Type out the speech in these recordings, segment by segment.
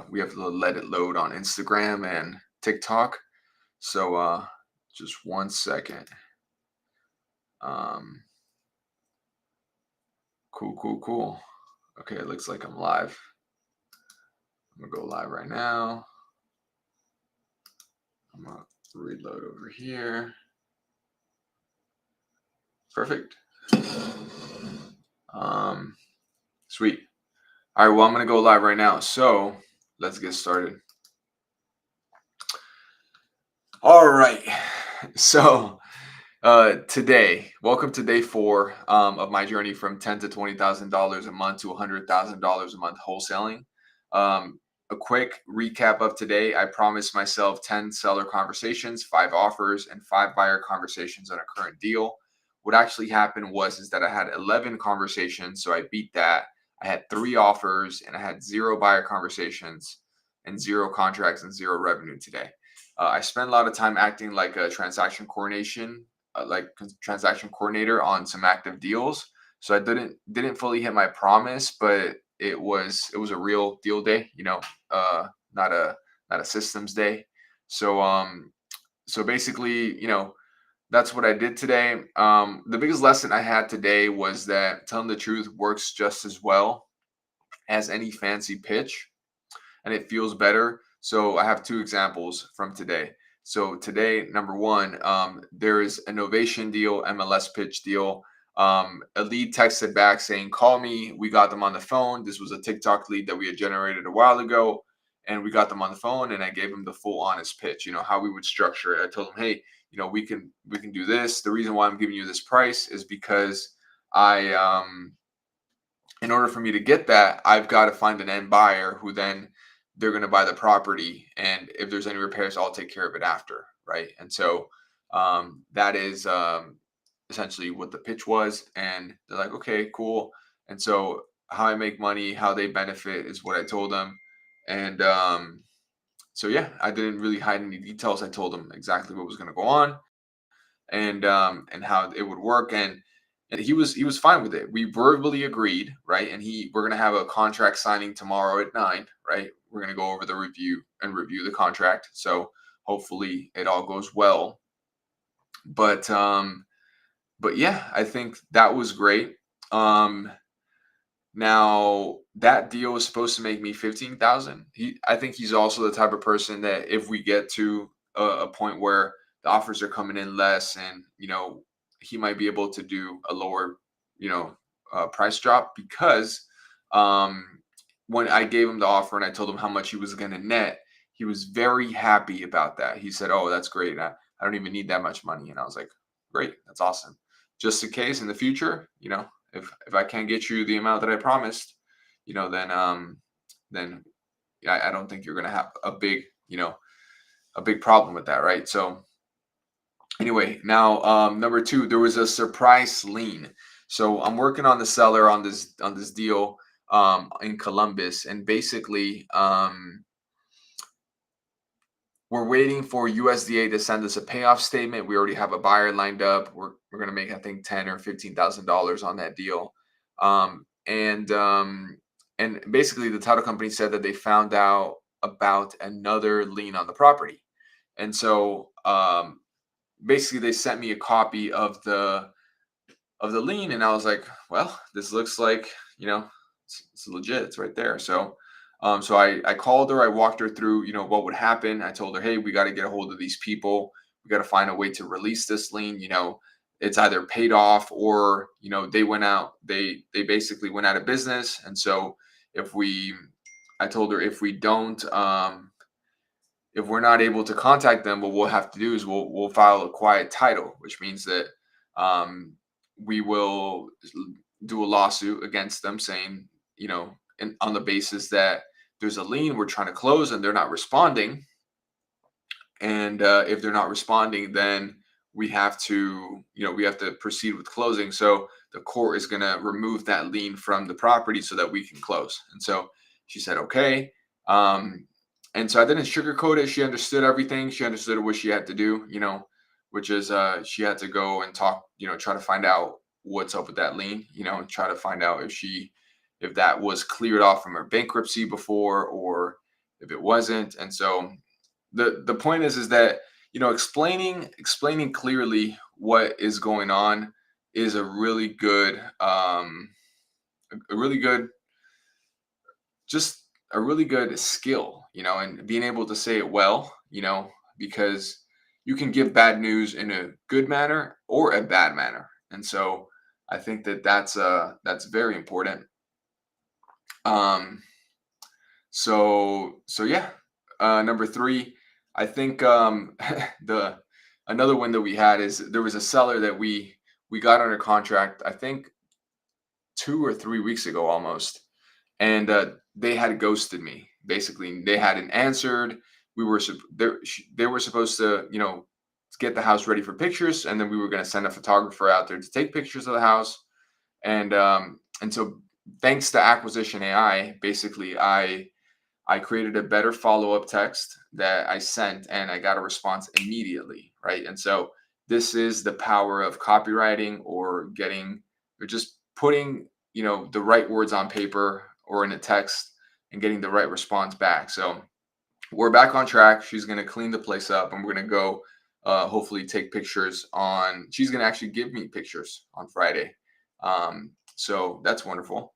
We have to let it load on Instagram and TikTok. So just one second. Um, cool. Okay, it looks like I'm live. I'm gonna go live right now. I'm gonna reload over here. Perfect. Sweet. All right, well, I'm gonna go live right now. So let's get started. All right. So welcome to day 4 of my journey from $10,000 to $20,000 a month to $100,000 a month wholesaling. A quick recap of today: I promised myself 10 seller conversations, 5 offers, and 5 buyer conversations on a current deal. What actually happened was that I had 11 conversations, so I beat that. I had 3 offers, and I had 0 buyer conversations, and 0 contracts, and 0 revenue today. I spent a lot of time acting like a transaction coordinator on some active deals. So I didn't fully hit my promise, but it was a real deal day, not a systems day. So so basically, that's what I did today. The biggest lesson I had today was that telling the truth works just as well as any fancy pitch, and it feels better. So I have 2 examples from today. So today, number 1, there is a novation deal, MLS pitch deal. A lead texted back saying, "Call me." We got them on the phone. This was a TikTok lead that we had generated a while ago, and we got them on the phone, and I gave them the full honest pitch. How we would structure it. I told them, "Hey, we can do this. The reason why I'm giving you this price is because I in order for me to get that, I've got to find an end buyer who then they're going to buy the property. And if there's any repairs, I'll take care of it after." Right. And so that is essentially what the pitch was. And they're like, "Okay, cool." And so how I make money, how they benefit is what I told them. And so, yeah, I didn't really hide any details. I told them exactly what was going to go on, and how it would work. And he was fine with it. We verbally agreed, right? And we're gonna have a contract signing tomorrow at 9, right? We're gonna go over the review the contract. So hopefully it all goes well. But yeah, I think that was great. Now that deal was supposed to make me 15,000. I think he's also the type of person that if we get to a point where the offers are coming in less, and he might be able to do a lower, price drop, because um, when I gave him the offer and I told him how much he was going to net, he was very happy about that. He said, "Oh, that's great. I don't even need that much money." And I was like, "Great, that's awesome." Just in case in the future, if I can't get you the amount that I promised, then I don't think you're gonna have a big problem with that, right? So anyway, now number 2, there was a surprise lien. So I'm working on the seller on this deal in Columbus, and basically we're waiting for USDA to send us a payoff statement. We already have a buyer lined up. We're gonna make, I think, $10,000 or $15,000 on that deal. And basically the title company said that they found out about another lien on the property. And so basically they sent me a copy of the lien, and I was like, "Well, this looks like, it's legit. It's right there." So I called her. I walked her through, what would happen. I told her, "Hey, we got to get a hold of these people. We got to find a way to release this lien. It's either paid off, or they went out. They basically went out of business. And so if we, I told her, if we're not able to contact them, what we'll have to do is we'll file a quiet title, which means that um, we will do a lawsuit against them, saying, on the basis that there's a lien we're trying to close and they're not responding. And if they're not responding, then we have to proceed with closing. So the court is going to remove that lien from the property so that we can close." And so she said, "Okay." And so I didn't sugarcoat it. She understood everything. She understood what she had to do, which is she had to go and talk, try to find out what's up with that lien, and try to find out if that was cleared off from her bankruptcy before or if it wasn't. And so the point is that explaining clearly what is going on is a really good just a really good skill, and being able to say it well, because you can give bad news in a good manner or a bad manner. And so I think that that's very important. Um, so yeah, number three, I think the another one that we had is there was a seller that we got under contract. I think 2 or 3 weeks ago almost, and they had ghosted me. Basically, they hadn't answered. They were supposed to get the house ready for pictures, and then we were going to send a photographer out there to take pictures of the house. And so thanks to acquisition AI, basically I created a better follow-up text that I sent, and I got a response immediately, right? And so this is the power of copywriting, or just putting, the right words on paper or in a text and getting the right response back. So we're back on track. She's going to clean the place up, and we're going to go hopefully take pictures on. She's going to actually give me pictures on Friday. So that's wonderful.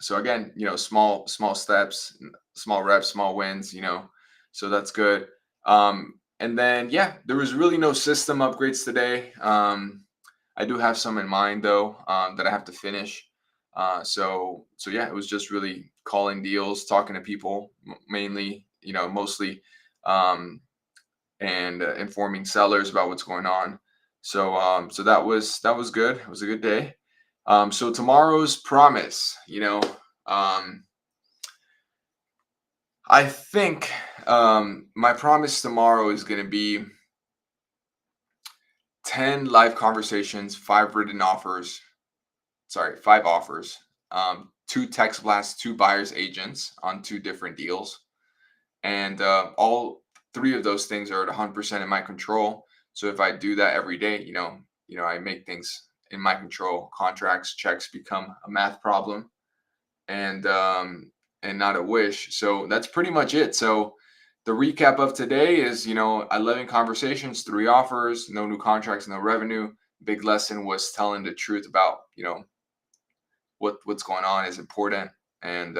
So again, small steps, small reps, small wins, so that's good. And then, yeah, there was really no system upgrades today. I do have some in mind though, that I have to finish. So yeah, it was just really calling deals, talking to people, mainly, mostly, and informing sellers about what's going on. So that was good. It was a good day. So tomorrow's promise, I think my promise tomorrow is going to be 10 live conversations, 5 offers, 2 text blasts, 2 buyers agents on 2 different deals. And all 3 of those things are at 100% in my control. So if I do that every day, I make things in my control. Contracts, checks become a math problem, and not a wish. So that's pretty much it. So the recap of today is, 11 conversations, 3 offers, no new contracts, no revenue. Big lesson was telling the truth about, what's going on is important, and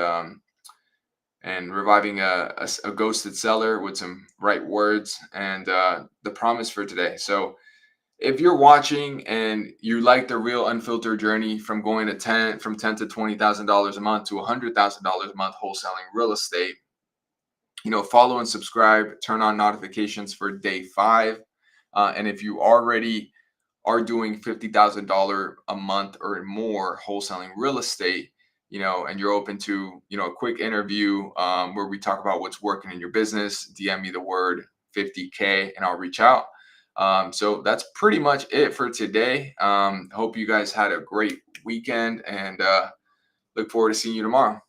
reviving a ghosted seller with some right words, and the promise for today. So if you're watching and you like the real unfiltered journey from going from ten to $20,000 a month to $100,000 a month wholesaling real estate, follow and subscribe, turn on notifications for day 5. And if you already are doing $50,000 a month or more wholesaling real estate, and you're open to, a quick interview, where we talk about what's working in your business, DM me the word 50K and I'll reach out. So that's pretty much it for today. Hope you guys had a great weekend, and look forward to seeing you tomorrow.